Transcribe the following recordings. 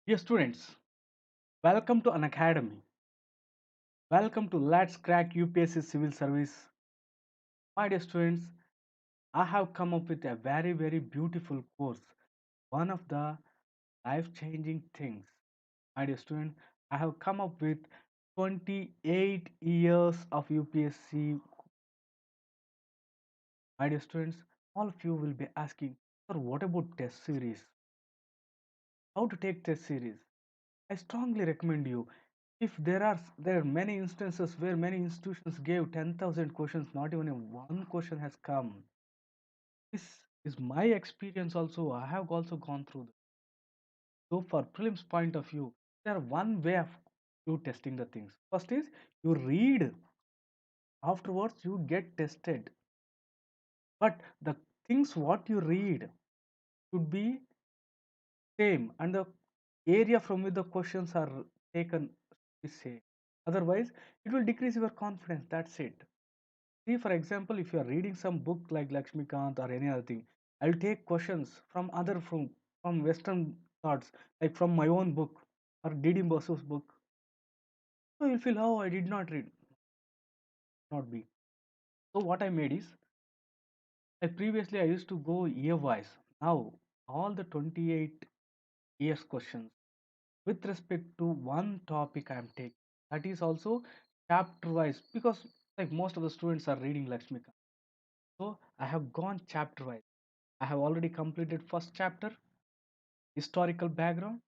Dear students, welcome to Unacademy. Welcome to Let's Crack UPSC Civil Service. My dear students, I have come up with a very beautiful course. One of the life-changing things. My dear student, I have come up with 28 years of UPSC. My dear students, all of you will be asking, sir, what about test series? How to take test series? I strongly recommend you. If there are many instances where many institutions gave 10,000 questions, not even a one question has come. This is my experience also. I have also gone through this. So for prelims point of view, there are one way of you testing the things. First is you read, afterwards you get tested. But the things what you read should be same and the area from which the questions are taken is same. Otherwise, it will decrease your confidence. That's it. See, for example, if you are reading some book like Laxmikant or any other thing, I'll take questions from other from Western thoughts, like from my own book or D.D. Basu's book. So you'll feel, oh, I did not read, not be. So what I made is, like previously I used to go year wise. Now all the 28 years questions with respect to one topic I am taking. That is also chapter wise because like most of the students are reading Lakshmikant. So I have gone chapter wise. I have already completed first chapter, historical background.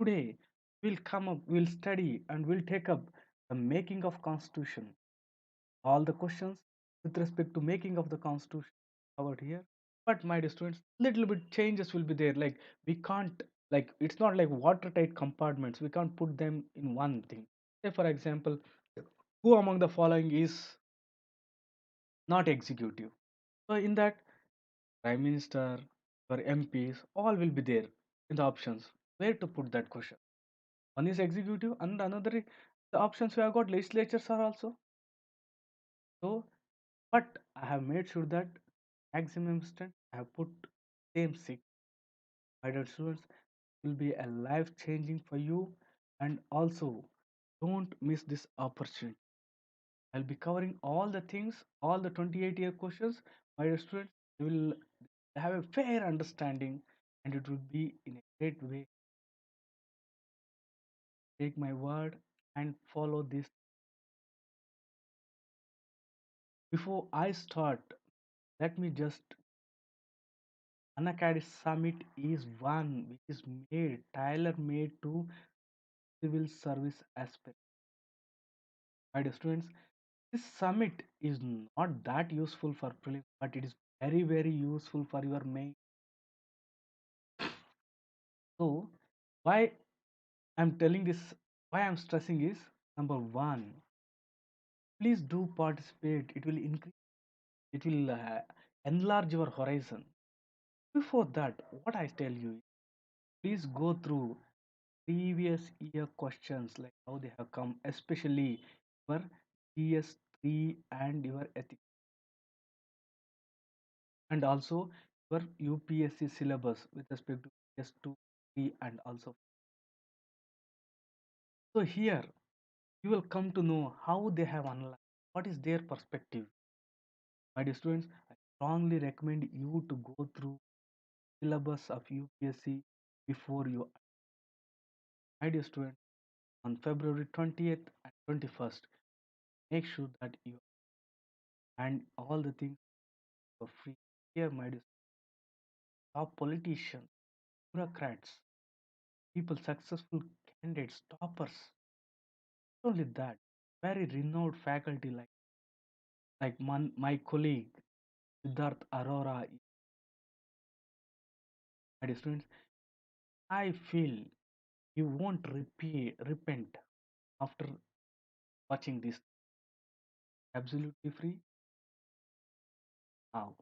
Today we'll study and we'll take up the making of constitution. All the questions with respect to making of the constitution covered here. But my dear students, little bit changes will be there. Like we can't like it's not like watertight compartments. We can't put them in one thing. Say for example, who among the following is not executive? So in that Prime Minister or MPs all will be there in the options. Where to put that question? One is executive and another the options we have got legislatures are also. So but I have made sure that maximum extent I have put same six. My dear students, will be a life changing for you and also don't miss this opportunity. I'll be covering all the things, all the 28-year questions. My dear students, you will have a fair understanding and it will be in a great way. Take my word and follow this. Before I start, let me just Unacademy Summit is one which is made, tailor made to civil service aspect. My dear students, this summit is not that useful for prelims, but it is very useful for your main. So why I'm telling this, why I'm stressing is number one, please do participate. It will increase, it will enlarge your horizon. Before that, what I tell you is please go through previous year questions like how they have come, especially your GS3 and your ethics, and also your UPSC syllabus with respect to GS2, 3, and also. So here you will come to know how they have analyzed, what is their perspective. My dear students, I strongly recommend you to go through syllabus of UPSC before you. My dear students, on February 20th and 21st, make sure that you and all the things for free. Here, my dear top politicians, bureaucrats, people, successful candidates, toppers. Not only that, very renowned faculty like my colleague Siddharth Arora. My dear students, I feel you won't repent after watching this. Absolutely free. Now,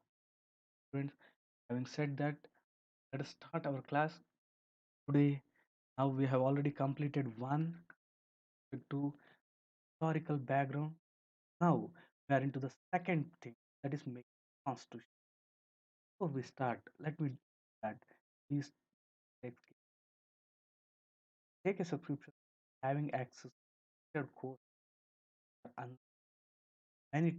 friends, having said that, let us start our class today. Now we have already completed one, two historical background. Now we are into the second thing that is making constitution. Before we start, let me that please take Take a subscription, having access to course and many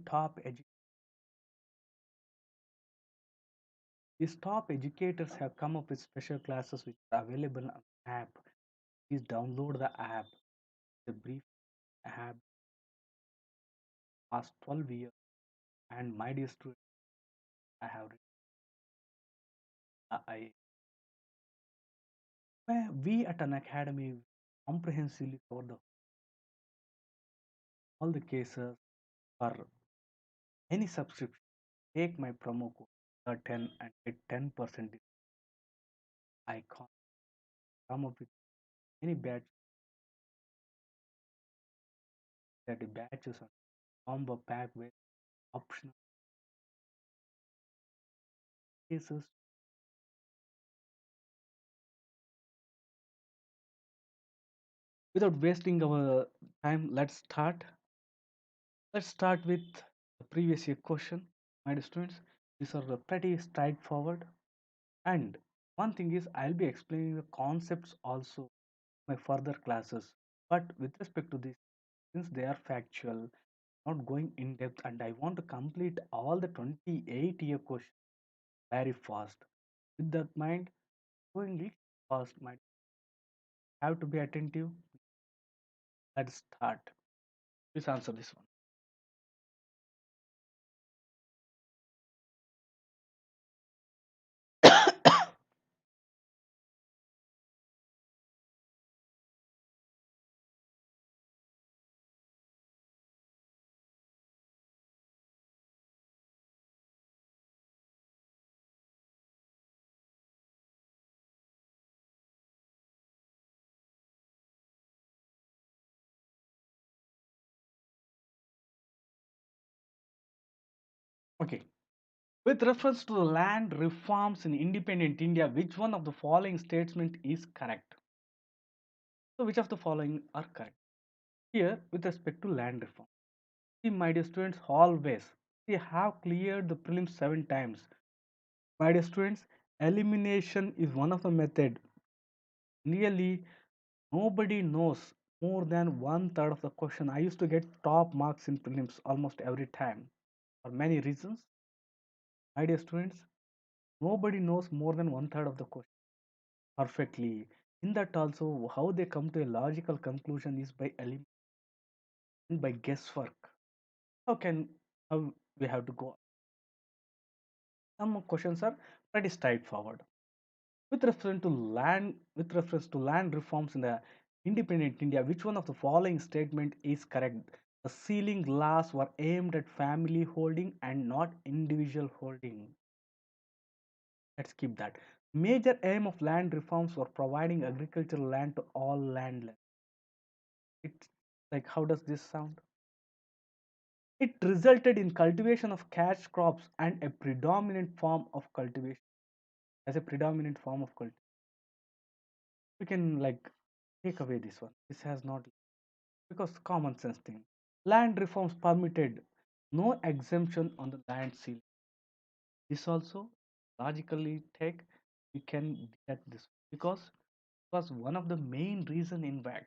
these top educators have come up with special classes which are available on the app. Please download the app. The brief app past 12 years, and my dear students, I have written I we at an academy comprehensively cover all the cases for any subscription. Take my promo code the 10 and get 10% discount. I can't come up with any batch that the batches on combo pack with optional cases. Without wasting our time, let's start with the previous year question, my dear students. These are pretty straightforward. And one thing is, I'll be explaining the concepts also in my further classes. But with respect to this, since they are factual, not going in depth, and I want to complete all the 28-year questions very fast. With that mind, going little fast, might have to be attentive. Let's start. Please answer this one. Okay. With reference to the land reforms in independent India, which one of the following statement is correct? So, which of the following are correct? Here, with respect to land reform, see, my dear students, always we have cleared the prelims 7 times. My dear students, elimination is one of the method. Nearly nobody knows more than one third of the question. I used to get top marks in prelims almost every time for many reasons. My dear students, nobody knows more than one third of the question perfectly. In that also, how they come to a logical conclusion is by elimination, by guesswork. How can how we have to go? Some questions are pretty straightforward. With reference to land reforms in the independent India, which one of the following statement is correct? The sealing laws were aimed at family holding and not individual holding. Let's keep that. Major aim of land reforms were providing agricultural land to all landless. It's like, how does this sound? It resulted in cultivation of cash crops and a predominant form of cultivation. As a predominant form of cultivation, we can like take away this one. This has not, because common sense thing. Land reforms permitted no exemption on the land seal. This also logically take, we can detect this because it was one of the main reason in fact.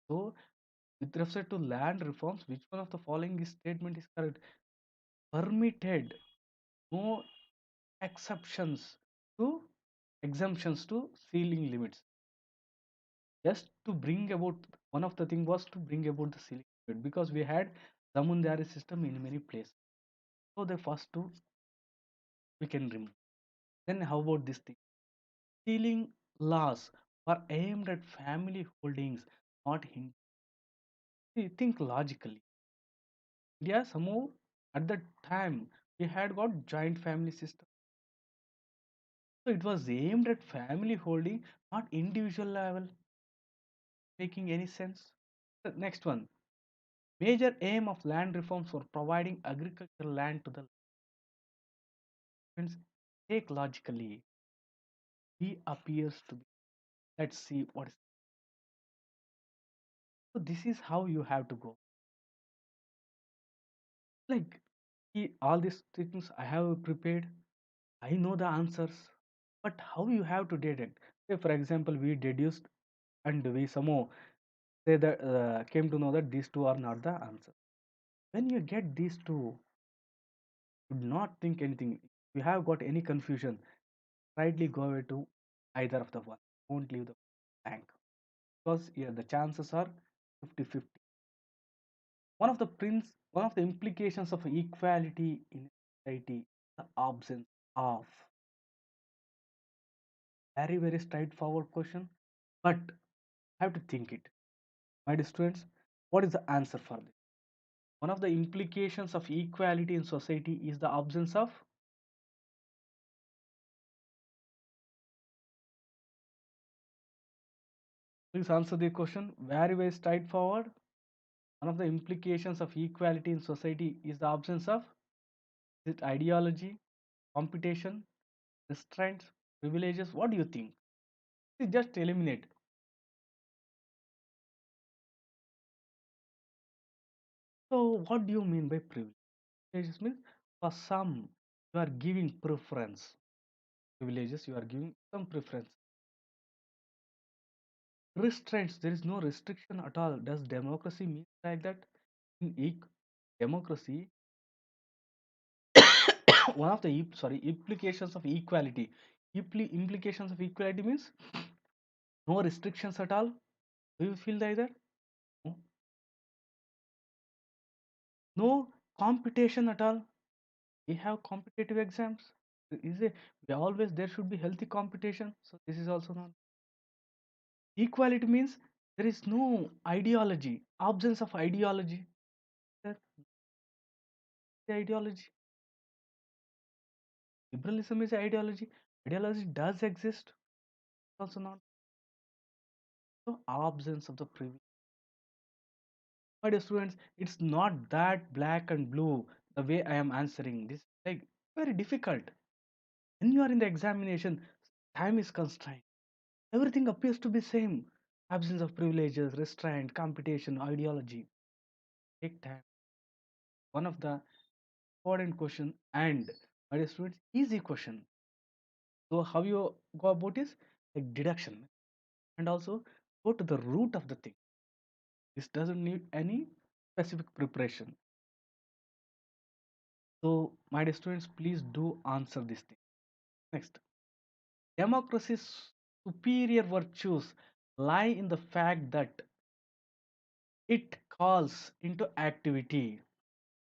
So with respect to land reforms, which one of the following is statement is correct? Permitted no exceptions to exemptions to ceiling limits. Just to bring about, one of the thing was to bring about the ceiling limit because we had zamundari system in many places. So the first two we can remove. Then how about this thing? Ceiling laws were aimed at family holdings, not Hindu. See, think logically. India somehow at that time we had got joint family system. So it was aimed at family holding, not individual level. Making any sense? The next one. Major aim of land reforms for providing agricultural land to the lands. Take logically. He appears to be. Let's see what is. So this is how you have to go. Like all these things I have prepared. I know the answers, but how you have to detect? Say for example, we deduced and we somehow say that came to know that these two are not the answer. When you get these two, do not think anything. If you have got any confusion, rightly go away to either of the one. Won't leave the blank because yeah, the chances are 50-50. One of the implications of equality in society, the absence of. Very straightforward question, but have to think it. My dear students, what is the answer for this? One of the implications of equality in society is the absence of. Please answer the question. Very straightforward. One of the implications of equality in society is the absence of. Is it ideology, competition, restraints, privileges? What do you think? Please just eliminate. So, what do you mean by privilege? Privileges means for some you are giving preference. Privileges you are giving some preference. Restraints, there is no restriction at all. Does democracy mean like that? In democracy, one of the implications of equality. Implications of equality means no restrictions at all. Do you feel like that? No, no competition at all. We have competitive exams. Is it we always there should be healthy competition? So this is also not equality means there is no ideology, absence of ideology. That's the ideology. Liberalism is ideology. Ideology does exist, also not the absence of the privilege. My dear students, it's not that black and blue the way I am answering this. Like very difficult. When you are in the examination, time is constrained. Everything appears to be same. Absence of privileges, restraint, competition, ideology. Take time. One of the important question and my dear students, easy question. So how you go about is like deduction and also go to the root of the thing. This doesn't need any specific preparation. So, my dear students, please do answer this thing. Next, democracy's superior virtues lie in the fact that it calls into activity.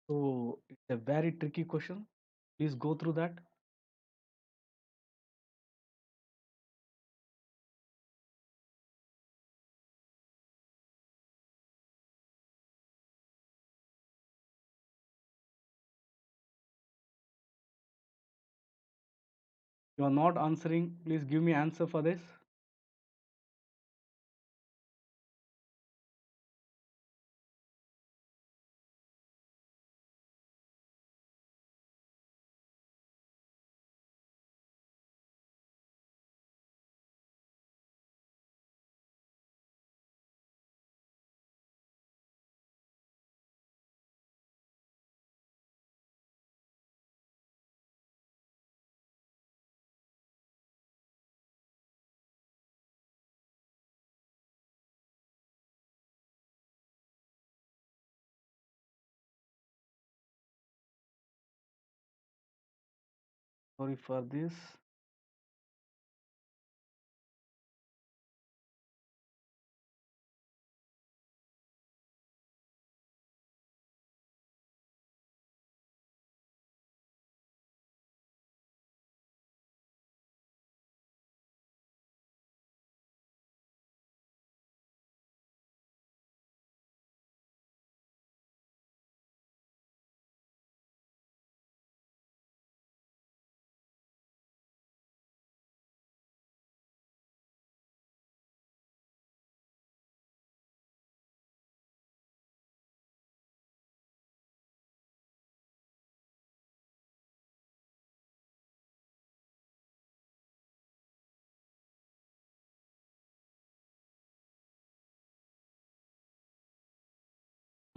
So, it's a very tricky question. Please go through that. You are not answering. Please give me answer for this. Sorry for this.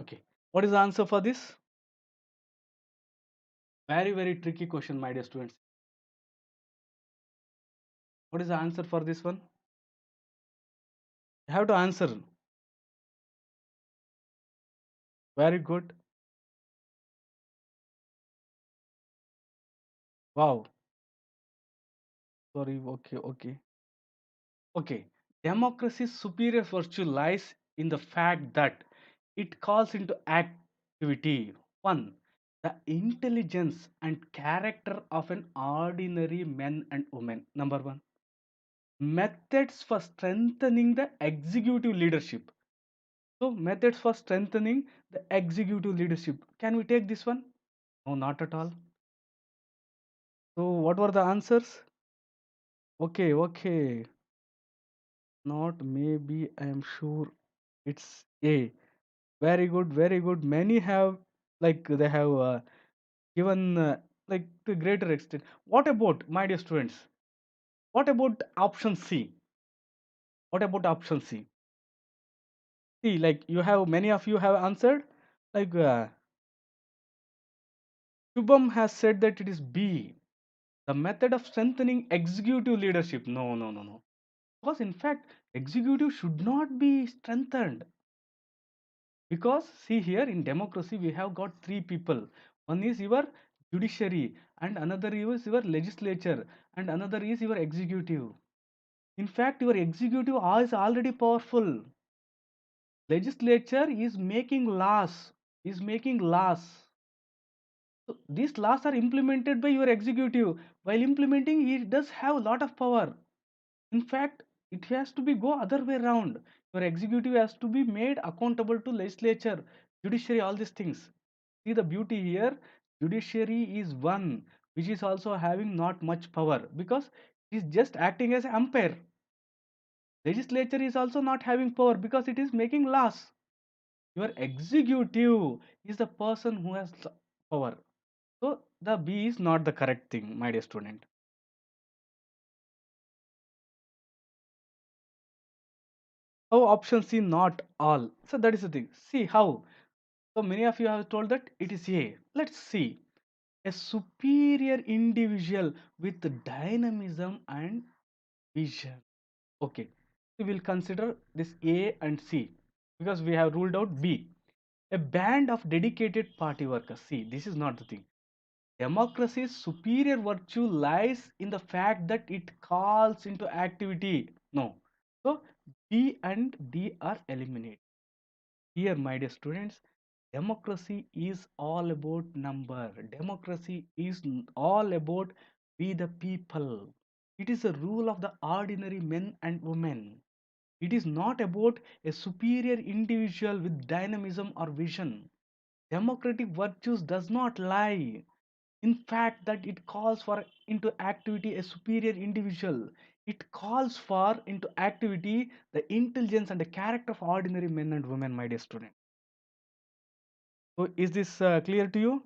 Okay. What is the answer for this? Very tricky question, my dear students. What is the answer for this one? You have to answer. Very good. Wow. Sorry. Okay. Okay. Okay. Democracy's superior virtue lies in the fact that it calls into activity one, the intelligence and character of an ordinary man and woman. Number one, methods for strengthening the executive leadership. So, methods for strengthening the executive leadership. Can we take this one? No, not at all. So, what were the answers? Okay, okay. Not maybe, I am sure it's A. Very good, very good. Many have, like, they have given, like, to a greater extent. What about, my dear students? What about option C? What about option C? See, like, you have, many of you have answered. Like, Shubham has said that it is B. The method of strengthening executive leadership. No, no, no, no. Because, in fact, executive should not be strengthened. Because, see here in democracy, we have got three people. One is your judiciary, and another is your legislature, and another is your executive. In fact, your executive is already powerful. Legislature is making laws, is making laws. So these laws are implemented by your executive. While implementing, it does have a lot of power. In fact, it has to be go other way around. Your executive has to be made accountable to legislature, judiciary, all these things. See the beauty here. Judiciary is one which is also having not much power because it is just acting as an umpire. Legislature is also not having power because it is making laws. Your executive is the person who has power. So the B is not the correct thing, my dear student. How option C not all? So that is the thing. See how. So many of you have told that it is A. Let's see. A superior individual with dynamism and vision. Okay. We will consider this A and C because we have ruled out B. A band of dedicated party workers. See, this is not the thing. Democracy's superior virtue lies in the fact that it calls into activity. No. So B and D are eliminated. Here, my dear students, democracy is all about number. Democracy is all about we the people. It is a rule of the ordinary men and women. It is not about a superior individual with dynamism or vision. Democratic virtues does not lie in fact that it calls for into activity a superior individual. It calls for into activity the intelligence and the character of ordinary men and women, my dear student. So is this clear to you?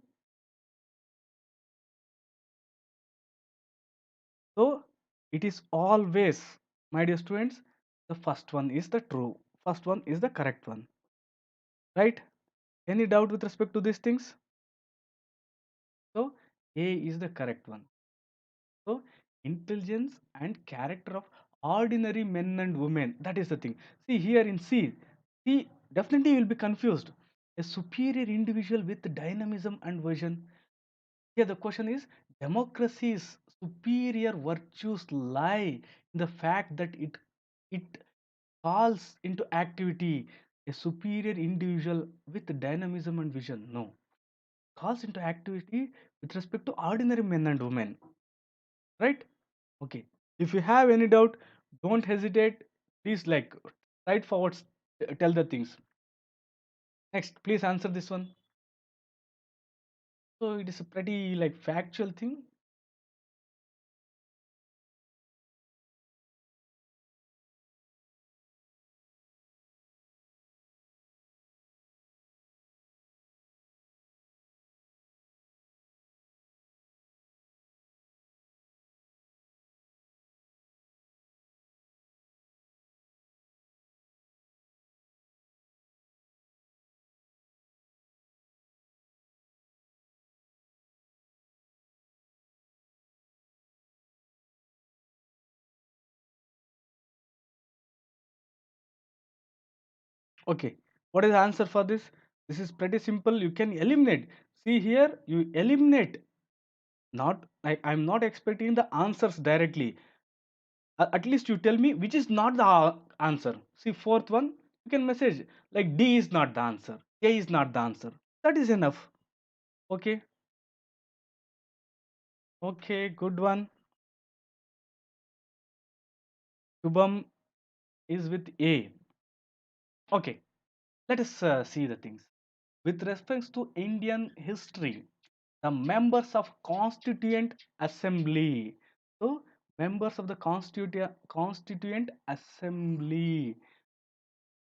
So it is always, my dear students, the first one is the true, first one is the correct one, right? Any doubt with respect to these things? So A is the correct one. So intelligence and character of ordinary men and women, that is the thing. See here in C, C definitely you will be confused. A superior individual with dynamism and vision. Here the question is democracy's superior virtues lie in the fact that it calls into activity a superior individual with dynamism and vision. No, calls into activity with respect to ordinary men and women, right? Okay. If you have any doubt, don't hesitate. Please, like, right forward, tell the things. Next, please answer this one. So it is a pretty like factual thing. Okay, what is the answer for this? This is pretty simple. You can eliminate. See here, you eliminate. Not like I'm not expecting the answers directly. At least you tell me which is not the answer. See, fourth one, you can message like D is not the answer, A is not the answer. That is enough. Okay, okay, good one. Shubham is with A. Okay, let us see the things. With respect to Indian history, the members of Constituent Assembly. So, members of the Constituent Assembly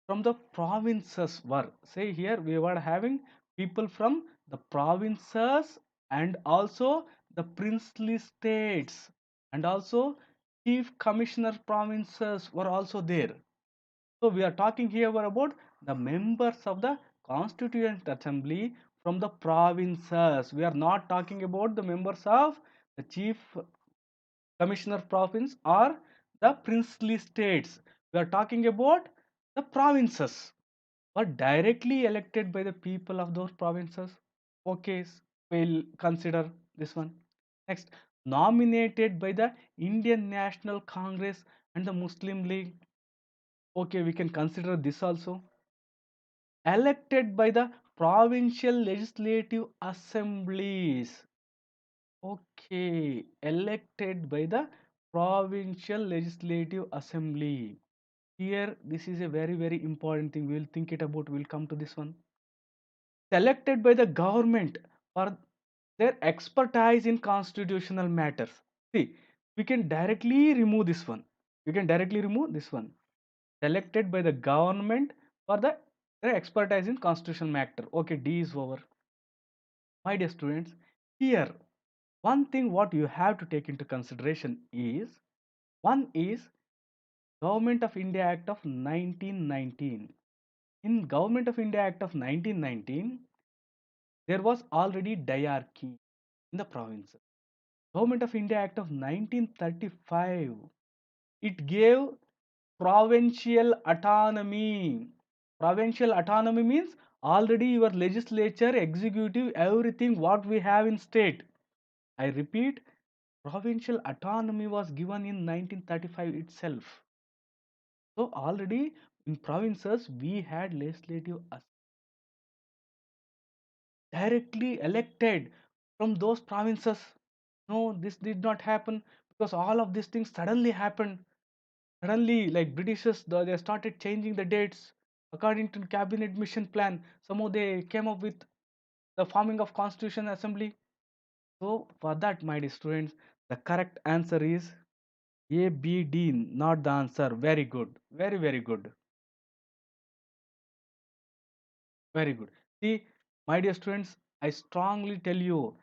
from the provinces were, say here we were having people from the provinces and also the princely states, and also chief commissioner provinces were also there. So we are talking here about the members of the Constituent Assembly from the provinces. We are not talking about the members of the chief commissioner province or the princely states. We are talking about the provinces were directly elected by the people of those provinces. Okay, we'll consider this one. Next, nominated by the Indian National Congress and the Muslim League. Okay, we can consider this also. Elected by the provincial legislative assemblies. Okay, elected by the provincial legislative assembly. Here, this is a very important thing. We'll think it about. We'll come to this one. Selected by the government for their expertise in constitutional matters. See, we can directly remove this one. We can directly remove this one. Selected by the government for their expertise in constitutional matter. Okay, D is over. My dear students, here one thing what you have to take into consideration is, one is Government of India Act of 1919. In Government of India Act of 1919, there was already diarchy in the provinces. Government of India Act of 1935, it gave provincial autonomy. Provincial autonomy means already your legislature, executive, everything what we have in state. I repeat, provincial autonomy was given in 1935 itself. So already in provinces we had legislative directly elected from those provinces. No, this did not happen because all of these things suddenly happened. Suddenly, like Britishers, they started changing the dates according to cabinet mission plan. Somehow they came up with the forming of Constitution Assembly. So for that, my dear students, the correct answer is A, B, D, not the answer. Very good. Very good. Very good. See, my dear students, I strongly tell you,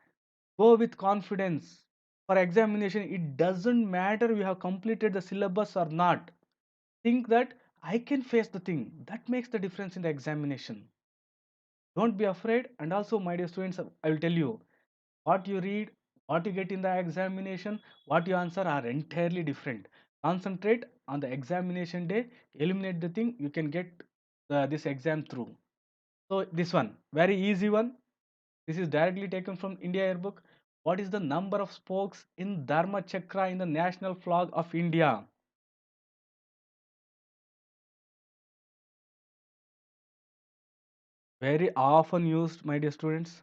go with confidence. For examination, it doesn't matter you have completed the syllabus or not. Think that I can face the thing. That makes the difference in the examination. Don't be afraid. And also, my dear students, I will tell you, what you read, what you get in the examination, what you answer are entirely different. Concentrate on the examination day, eliminate the thing, you can get this exam through. So this one, very easy one. This is directly taken from India Yearbook. What is the number of spokes in Dharma Chakra in the national flag of India? Very often used, my dear students.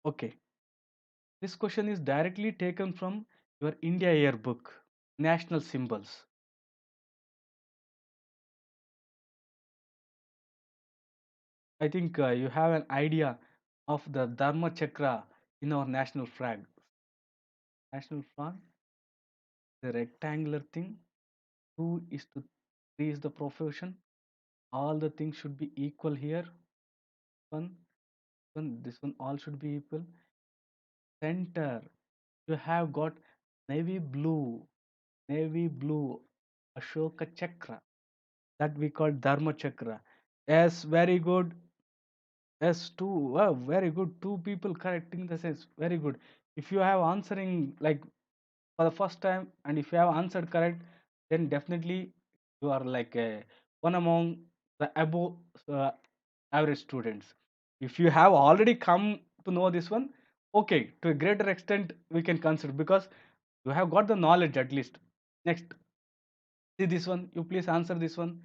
Okay, this question is directly taken from your India Yearbook, national symbols. I think you have an idea of the Dharma Chakra in our national flag. National flag, the rectangular thing. Two is to three is the proportion. All the things should be equal here. One, this one, all should be equal. Center, you have got navy blue, Ashoka Chakra. That we call Dharma Chakra. Yes, very good. Yes, two. Wow, very good. Two people correcting the sense. Very good. If you have answering like for the first time, and if you have answered correct, then definitely you are like one among the above uh, average students. If you have already come to know this one, okay, to a greater extent we can consider, because you have got the knowledge at least. Next, see this one, you please answer this one.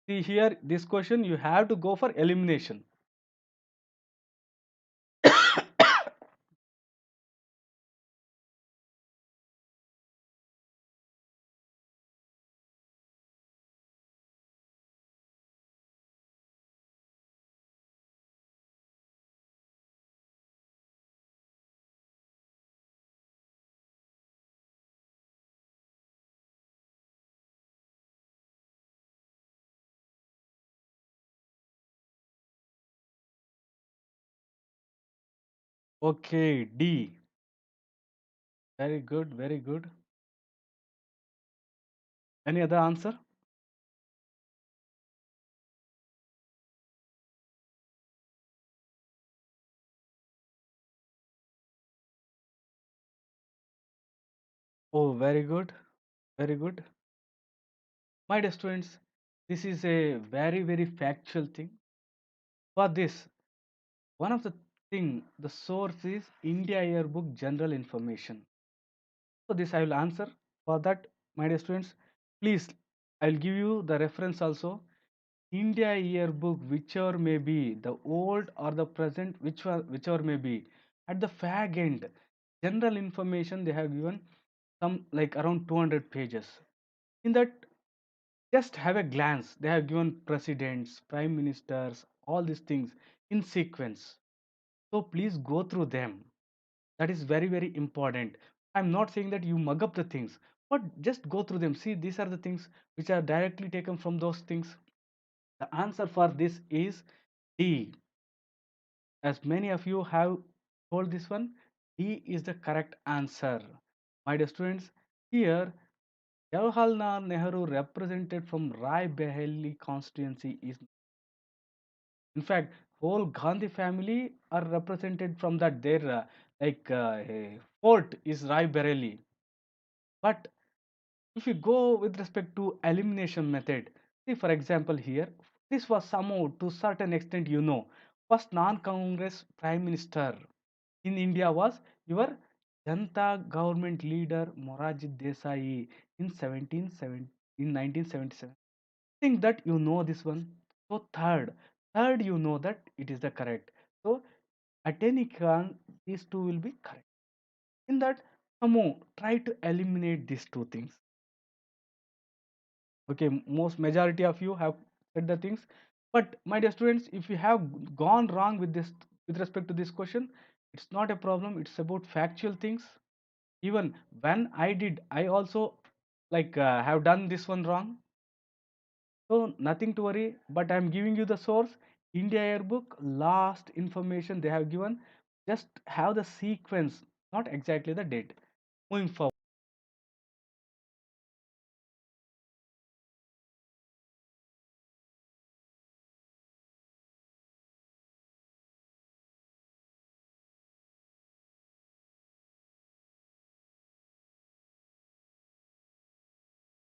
See here, this question you have to go for elimination. Okay, D. Very good, very good. Any other answer? Oh, very good, very good. My dear students, this is a very, very factual thing. For this, one of the thing, the source is India Yearbook General Information. So this I will answer. For that, my dear students, please, I will give you the reference also. India Yearbook, whichever may be, the old or the present, whichever may be, at the fag end, general information they have given some like around 200 pages. In that, just have a glance. They have given presidents, prime ministers, all these things in sequence. So please go through them. That is very, very important. I'm not saying that you mug up the things, but just go through them. See, these are the things which are directly taken from those things. The answer for this is D. As many of you have told this one, D is the correct answer. My dear students, here Jawaharlal Nehru represented from Rai Behelli constituency is, in fact, whole Gandhi family are represented from that their fort is Rai Behelli. But if you go with respect to elimination method, see for example here, this was somehow to certain extent first non-Congress prime minister in India was your Janta government leader Morarji Desai in 1977. Think that this one. So third that it is the correct. So at any can these two will be correct. In that, Samo try to eliminate these two things. Okay, most majority of you have said the things, but my dear students, if you have gone wrong with this with respect to this question, it's not a problem. It's about factual things. Even when I also have done this one wrong. So nothing to worry, but I'm giving you the source. India Yearbook, last information they have given. Just have the sequence, not exactly the date. Moving forward.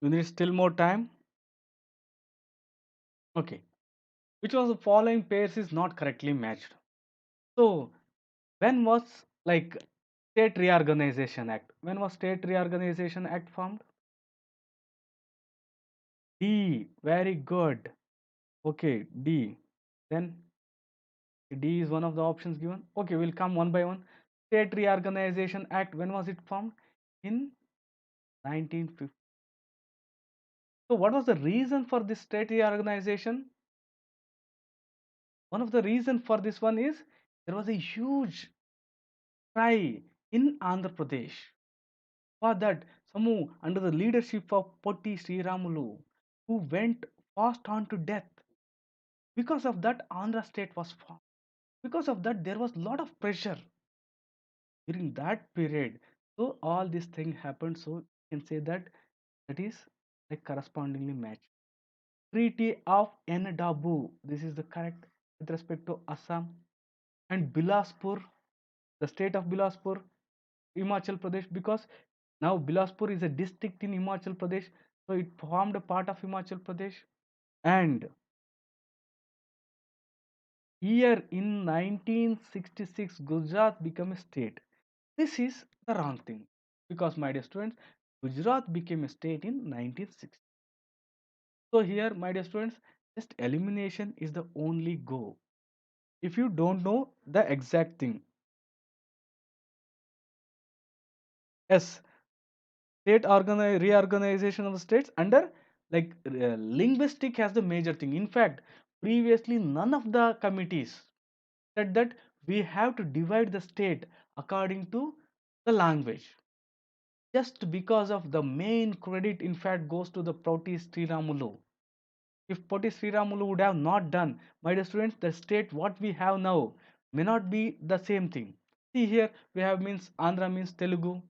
You need still more time. Okay. Which was the following pairs is not correctly matched. So when was State Reorganization Act? When was State Reorganization Act formed? D. Very good. Okay, D. Then D is one of the options given. Okay, we'll come one by one. State Reorganization Act, when was it formed? In 1950. So, what was the reason for this state reorganization? One of the reasons for this one is there was a huge cry in Andhra Pradesh for that Samu under the leadership of Potti Sriramulu, who went fast on to death. Because of that, Andhra state was formed. Because of that, there was a lot of pressure during that period. So all this thing happened. So you can say that that is like correspondingly matched. Treaty of Endabu. This is the correct with respect to Assam and Bilaspur, the state of Bilaspur. Himachal Pradesh because now Bilaspur is a district in Himachal Pradesh, so it formed a part of Himachal Pradesh. And here in 1966, Gujarat became a state. This is the wrong thing because, my dear students, Gujarat became a state in 1960. So here, my dear students, just elimination is the only go. If you don't know the exact thing, yes, reorganization of the states under like linguistic has the major thing. In fact, previously none of the committees said that we have to divide the state according to the language. Just because of the main credit, in fact, goes to the Poti Sriramulu. If Poti Sriramulu would have not done, my dear students, the state what we have now may not be the same thing. See here, we have means Andhra means Telugu,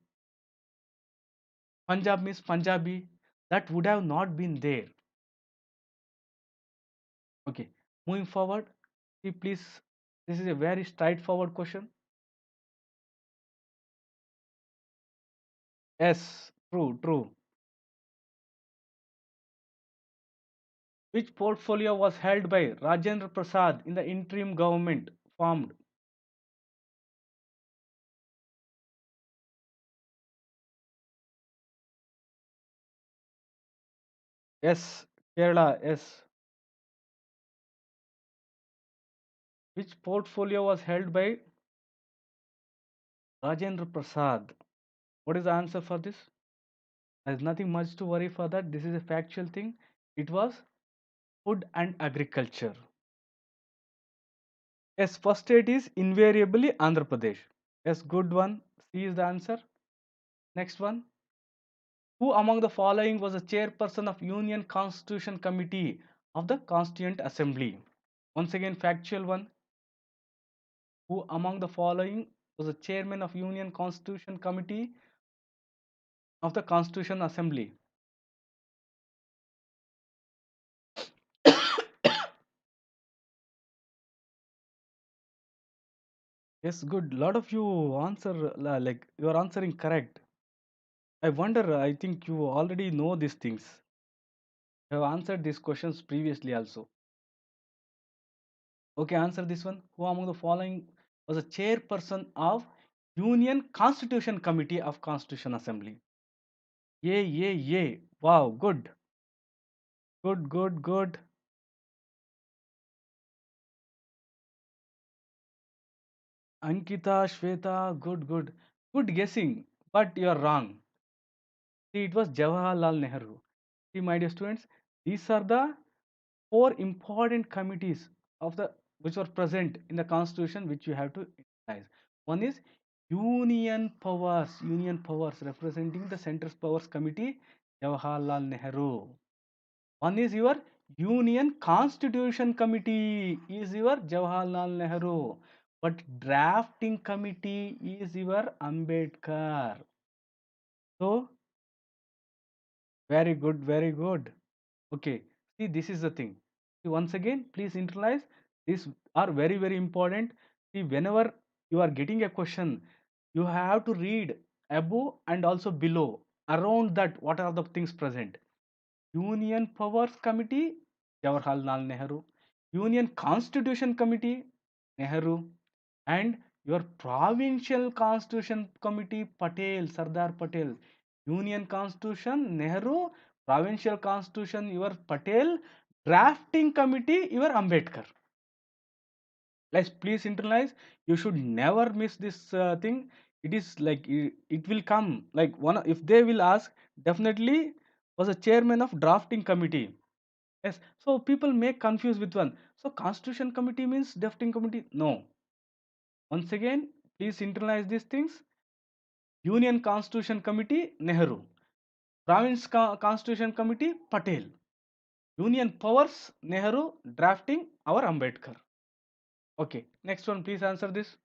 Punjab means Punjabi. That would have not been there. Okay, moving forward. See, please, this is a very straightforward question. Yes, true, true. Which portfolio was held by Rajendra Prasad in the interim government formed? Yes, Kerala, yes. Which portfolio was held by Rajendra Prasad? What is the answer for this? There's nothing much to worry for that. This is a factual thing. It was food and agriculture. Yes, first state is invariably Andhra Pradesh. Yes, good one. C is the answer. Next one. Who among the following was the chairperson of Union Constitution Committee of the Constituent Assembly? Once again, factual one. Who among the following was the chairman of Union Constitution Committee of the Constitution Assembly? Yes, good. Lot of you answer like you are answering correct. I wonder, I think you already know these things. You have answered these questions previously also. Okay, answer this one. Who among the following was a chairperson of Union Constitution Committee of Constitution Assembly? Yay, yay, yay. Wow, good. Good, good, good. Ankita, Shweta, good, good. Good guessing, but you are wrong. See, it was Jawaharlal Nehru. See, my dear students, these are the four important committees of the which were present in the constitution which you have to recognize. One is union powers representing the central powers committee, Jawaharlal Nehru. One is your union constitution committee is your Jawaharlal Nehru, but drafting committee is your Ambedkar. So very good, very good. Okay, see, this is the thing. See, once again, please internalize. These are very, very important. See, whenever you are getting a question, you have to read above and also below. Around that, what are the things present? Union Powers Committee, Jawaharlal Nehru. Union Constitution Committee, Nehru. And your Provincial Constitution Committee, Patel, Sardar Patel. Union Constitution, Nehru. Provincial Constitution, your Patel. Drafting Committee, your Ambedkar. Let's please internalize. You should never miss this thing. It is like it will come like one. If they will ask, definitely was a chairman of drafting committee. Yes. So people make confused with one. So Constitution Committee means drafting committee. No. Once again, please internalize these things. Union Constitution Committee, Nehru. Constitution Committee, Patel. Union Powers, Nehru. Drafting, our Ambedkar. Okay, next one, please answer this.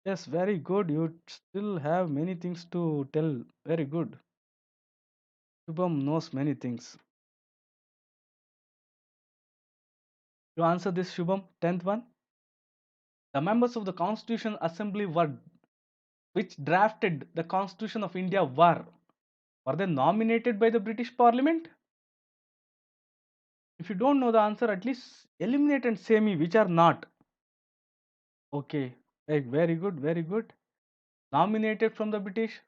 Yes, very good. You still have many things to tell. Very good. Shubham knows many things. You answer this, Shubham. 10th one. The members of the Constitution Assembly which drafted the Constitution of India were they nominated by the British Parliament? If you don't know the answer, at least eliminate and say me which are not. Okay, very good, very good. Nominated from the British,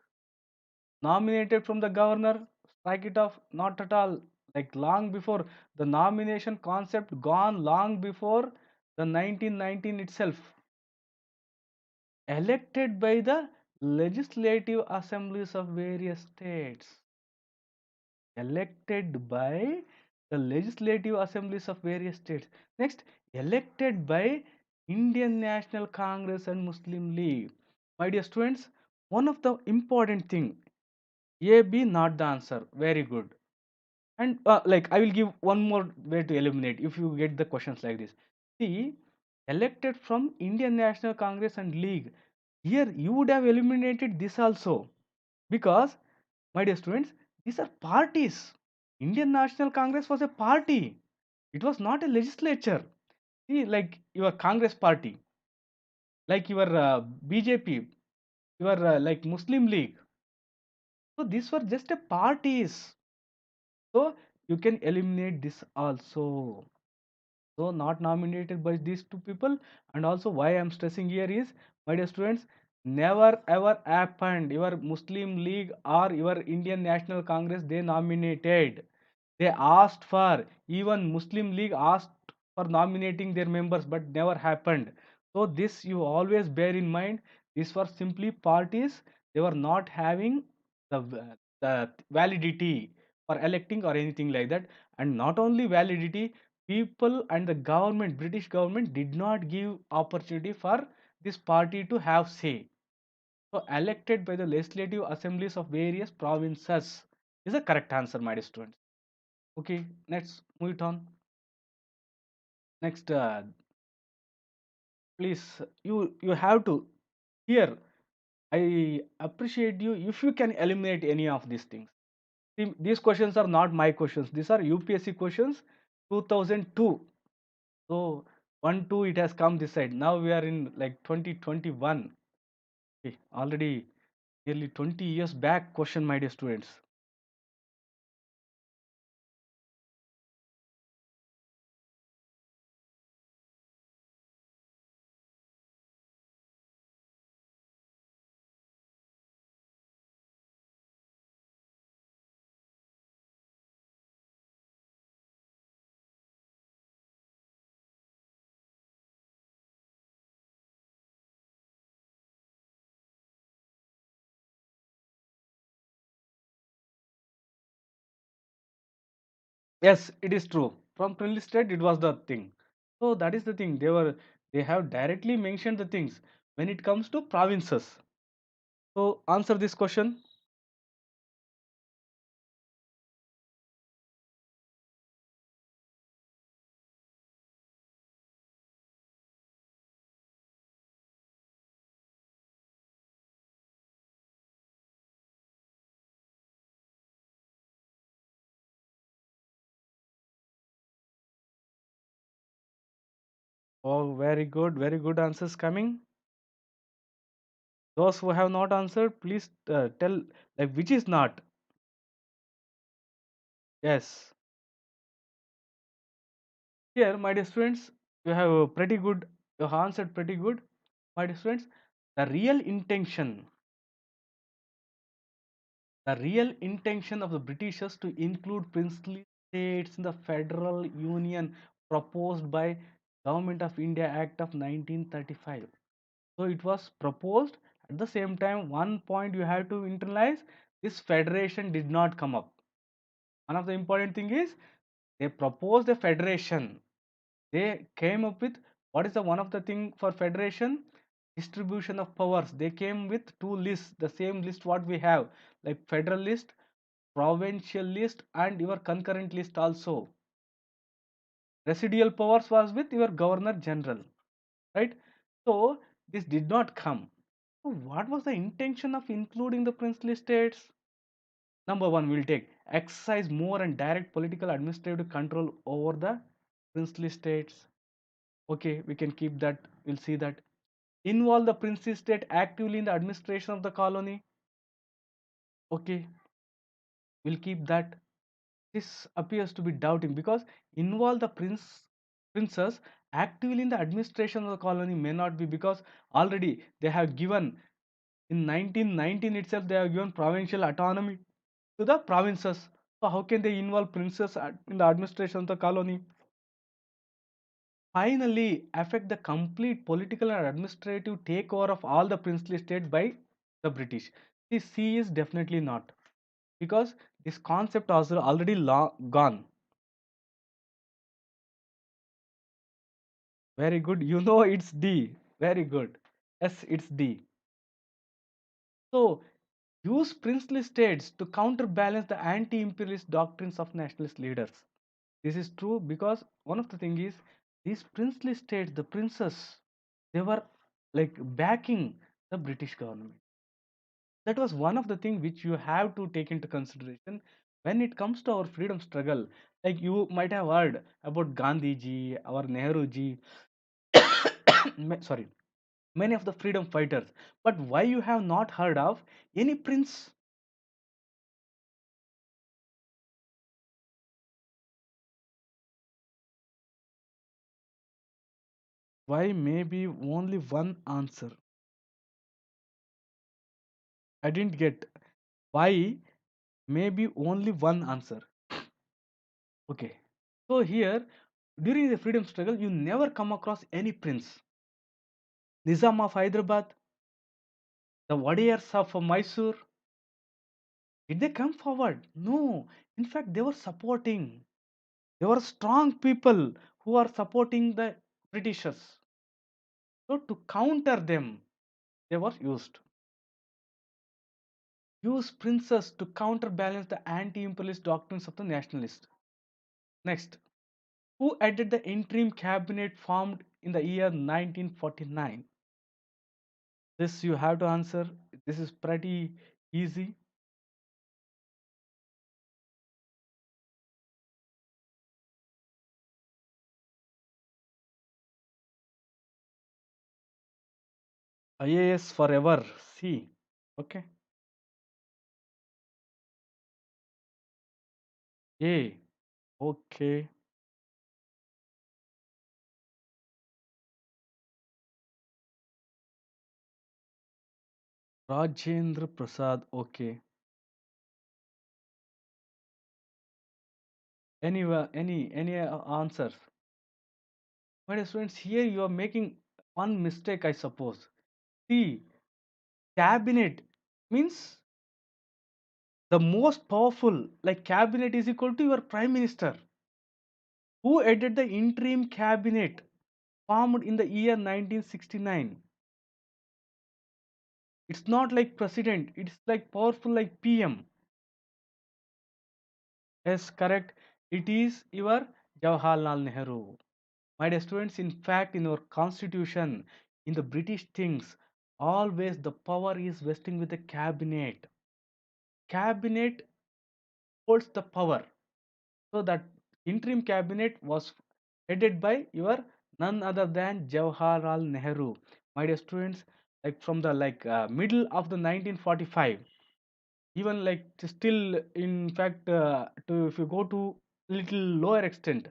nominated from the governor, strike it off, not at all. Like long before the nomination concept, gone long before the 1919 itself. Elected by the legislative assemblies of various states. Elected by the legislative assemblies of various states. Next, elected by Indian National Congress and Muslim League. My dear students, one of the important thing, A, B not the answer. Very good. And like I will give one more way to eliminate if you get the questions like this. See, elected from Indian National Congress and League. Here you would have eliminated this also because, my dear students, these are parties. Indian National Congress was a party. It was not a legislature. See, like your Congress party, like your BJP, your like Muslim League. So these were just a parties. So you can eliminate this also. So not nominated by these two people. And also why I'm stressing here is, my dear students, never ever happened your Muslim League or your Indian National Congress they nominated. They asked for, even Muslim League asked for nominating their members, but never happened. So this you always bear in mind. These were simply parties. They were not having the validity for electing or anything like that. And not only validity, people and the government, British government, did not give opportunity for this party to have say. So elected by the legislative assemblies of various provinces is a correct answer, my dear students. Okay, let's move it on. Next, please, you have to here. I appreciate you if you can eliminate any of these things. See, these questions are not my questions. These are UPSC questions, 2002. So 1, 2, it has come this side. Now we are in like 2021. Okay, already nearly 20 years back question, my dear students. Yes, it is true. From Prince State, it was the thing. So that is the thing. They have directly mentioned the things when it comes to provinces. So answer this question. Oh, very good answers coming. Those who have not answered, please tell like which is not. Yes. Here, my dear students, you have pretty good. You have answered pretty good, my dear students. The real intention, the real intention of the Britishers to include princely states in the federal union proposed by Government of India Act of 1935. So it was proposed. At the same time, one point you have to internalize: this federation did not come up. One of the important thing is they proposed a federation. They came up with what is the one of the thing for federation? Distribution of powers. They came with two lists, the same list what we have, like federal list, provincial list, and your concurrent list also. Residual powers was with your governor general, right? So this did not come. So what was the intention of including the princely states? Number one, we'll take exercise more and direct political administrative control over the princely states. Okay, we can keep that. We'll see that. Involve the princely state actively in the administration of the colony. Okay, we'll keep that. This appears to be doubting because involve the princess actively in the administration of the colony may not be, because already they have given in 1919 itself they have given provincial autonomy to the provinces. So how can they involve princes in the administration of the colony? Finally, affect the complete political and administrative takeover of all the princely states by the British. The C is definitely not, because this concept was already gone. Very good. You know it's D. Very good. Yes, it's D. So use princely states to counterbalance the anti-imperialist doctrines of nationalist leaders. This is true because one of the thing is these princely states, the princes, they were like backing the British government. That was one of the things which you have to take into consideration when it comes to our freedom struggle. Like you might have heard about Gandhi ji, our Nehru ji, sorry, many of the freedom fighters. But why you have not heard of any prince? Why maybe only one answer? I didn't get why maybe only one answer. Okay. So here during the freedom struggle you never come across any prince. Nizam of Hyderabad, the Wadiyars of Mysore, did they come forward? No. In fact, they were supporting. They were strong people who are supporting the Britishers. So to counter them, they were used. Use princes to counterbalance the anti-imperialist doctrines of the nationalists. Next, who added the interim cabinet formed in the year 1949? This you have to answer. This is pretty easy. IAS forever. C. Okay. A. Okay. Rajendra Prasad. Okay. Any answers? My dear students, here you are making one mistake, I suppose. See, cabinet means the most powerful. Like cabinet is equal to your prime minister. Who headed the interim cabinet formed in the year 1969? It's not like president. It's like powerful like PM. Yes, correct. It is your Jawaharlal Nehru. My dear students, in fact, in our constitution, in the British things, always the power is vesting with the cabinet. Cabinet holds the power. So that interim cabinet was headed by your none other than Jawaharlal Nehru. My dear students, like from the middle of the 1945, even like still, in fact, to if you go to little lower extent,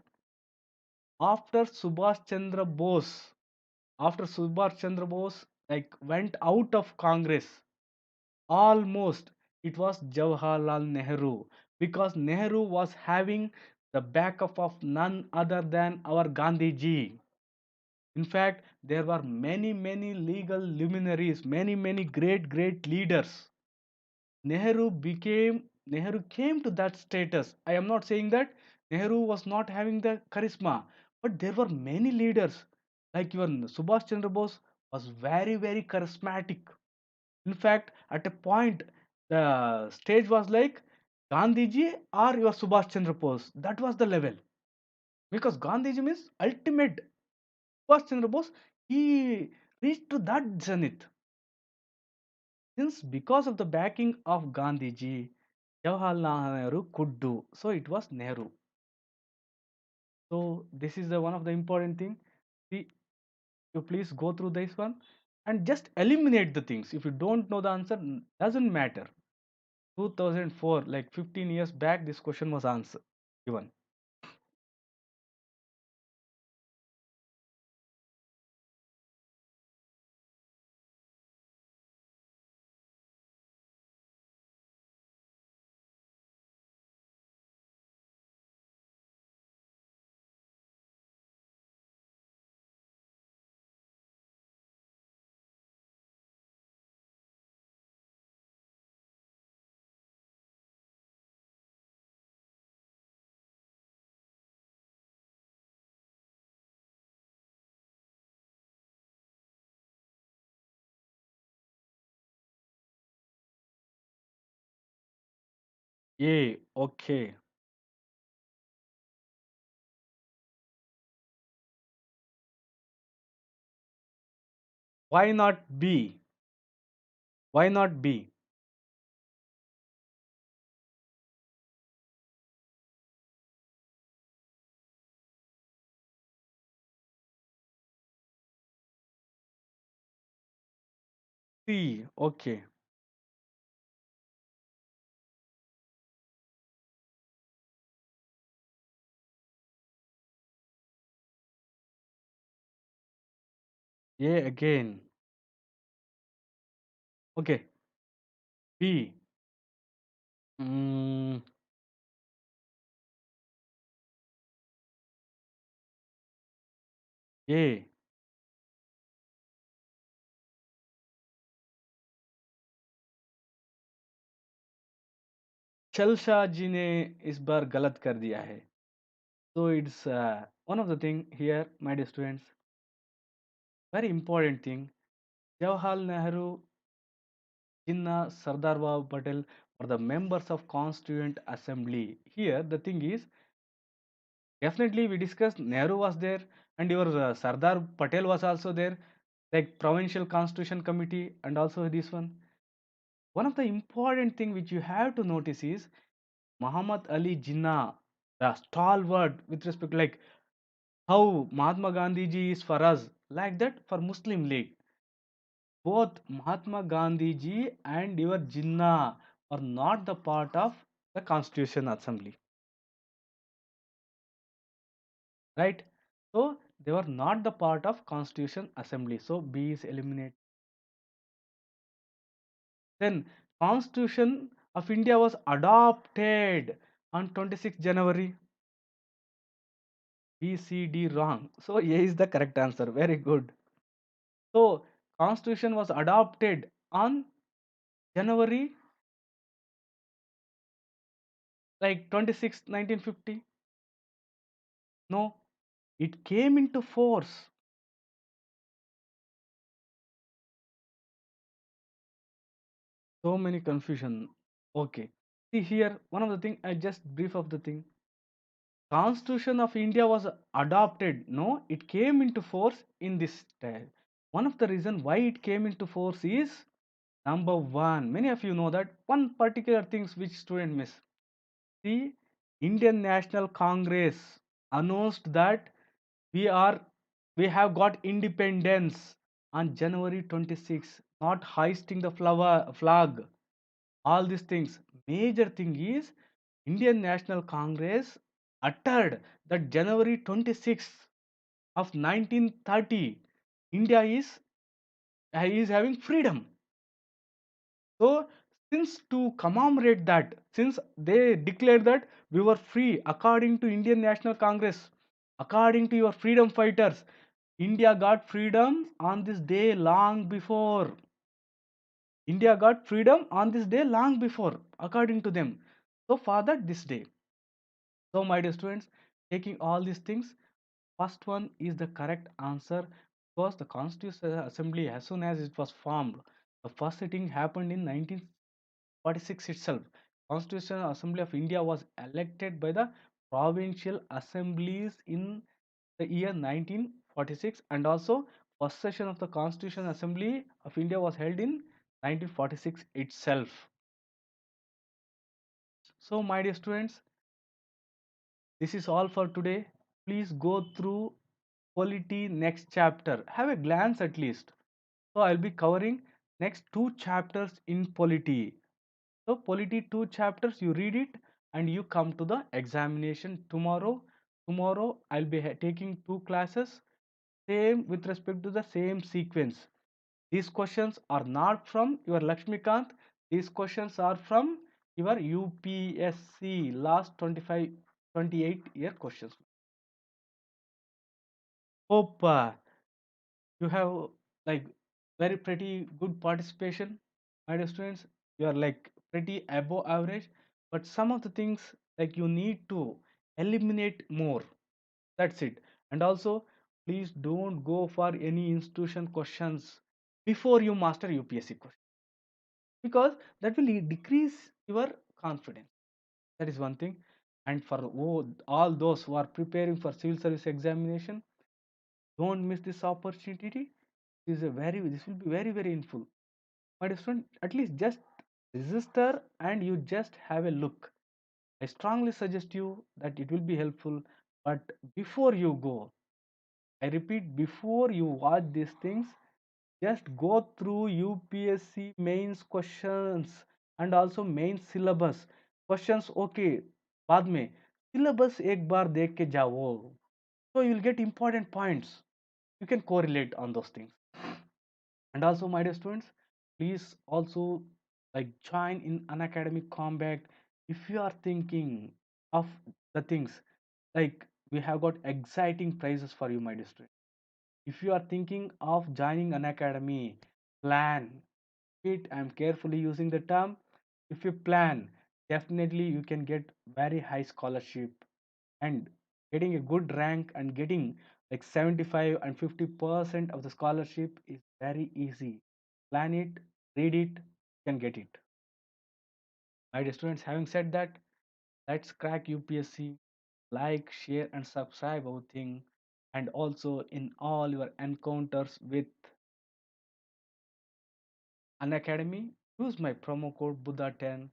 after Subhash Chandra Bose after Subhash Chandra Bose like went out of Congress, almost it was Jawaharlal Nehru, because Nehru was having the backup of none other than our Gandhi ji. In fact, there were many legal luminaries, many great leaders. Nehru came to that status. I am not saying that Nehru was not having the charisma, but there were many leaders like even Subhash Chandra Bose was very charismatic. In fact, at a point, the stage was like Gandhiji or your Subhash Chandra Bose. That was the level, because Gandhiji means ultimate. Subhash Chandra Bose, he reached to that zenith. Since because of the backing of Gandhiji, Jawaharlal Nehru could do. So it was Nehru. So this is the one of the important thing. See, you please go through this one and just eliminate the things. If you don't know the answer, doesn't matter. 2004, like 15 years back, this question was answered given. Yeah, okay. Why not B? Why not B? C, okay. A again. Okay, B. Mm, A. चलशा जी ने इस बार गलत कर दिया है. So it's one of the thing here, my dear students. Very important thing. Jawaharlal Nehru, Jinnah, Sardar Vallabhbhai Patel were the members of Constituent Assembly. Here the thing is, definitely we discussed Nehru was there and your Sardar Patel was also there, like Provincial Constitution Committee and also this one. One of the important thing which you have to notice is Muhammad Ali Jinnah, the stalwart with respect like how Mahatma Gandhi ji is for us, like that for Muslim League. Both Mahatma Gandhi ji and your Jinnah are not the part of the Constitution Assembly, right? So they were not the part of Constitution Assembly. So B is eliminated. Then Constitution of India was adopted on 26th January. B, C, D wrong. So A is the correct answer. Very good. So Constitution was adopted on January like 26, 1950. No, it came into force. So many confusion. Okay. See here, one of the thing I just brief of the thing. Constitution of India was adopted. No, it came into force in this style. One of the reason why it came into force is number one. Many of you know that one particular things which student miss. The Indian National Congress announced that we are we have got independence on January 26, not hoisting the flag. All these things. Major thing is Indian National Congress uttered that January 26th of 1930 India is having freedom. So, since to commemorate that, since they declared that we were free according to Indian National Congress, according to your freedom fighters, India got freedom on this day long before. India got freedom on this day long before, according to them. So, for that, this day. So, my dear students, taking all these things, first one is the correct answer because the Constitutional Assembly, as soon as it was formed, the first sitting happened in 1946 itself. Constitutional Assembly of India was elected by the provincial assemblies in the year 1946 and also first session of the Constitutional Assembly of India was held in 1946 itself. So, my dear students, this is all for today. Please go through Polity next chapter. Have a glance at least. So, I'll be covering next two chapters in Polity. So, Polity two chapters, you read it and you come to the examination tomorrow. Tomorrow, I'll be taking two classes, same with respect to the same sequence. These questions are not from your Laxmikant. These questions are from your UPSC last 25, 28-year questions. Hope you have like very pretty good participation, my dear students. You are like pretty above average, but some of the things like you need to eliminate more. That's it. And also, please don't go for any institution questions before you master UPSC questions, because that will decrease your confidence. That is one thing. And for all those who are preparing for civil service examination, don't miss this opportunity. This will be very very helpful, my dear student. At least just register and you just have a look. I strongly suggest you that it will be helpful. But before you go, I repeat, before you watch these things, just go through UPSC mains questions and also main syllabus questions. Okay, बाद में syllabus एक बार देख के जाओ, so you will get important points. You can correlate on those things. And also, my dear students, please also like join in Unacademy Combat. If you are thinking of the things, like we have got exciting prizes for you, my dear students. If you are thinking of joining an academy, plan it. I'm carefully using the term. If you plan, definitely you can get very high scholarship, and getting a good rank and getting like 75 and 50% of the scholarship is very easy. Plan it, read it, you can get it. My dear students, having said that, let's crack UPSC. Like, share, and subscribe our thing. And also in all your encounters with an academy, use my promo code Buddha10.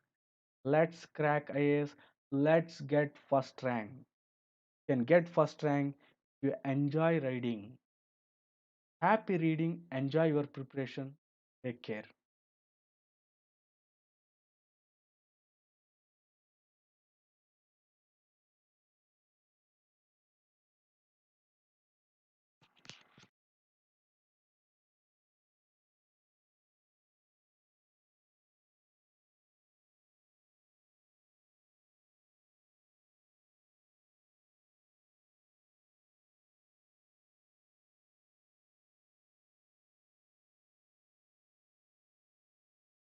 Let's crack IAS. Let's get first rank. You can get first rank if you enjoy reading. Happy reading. Enjoy your preparation. Take care.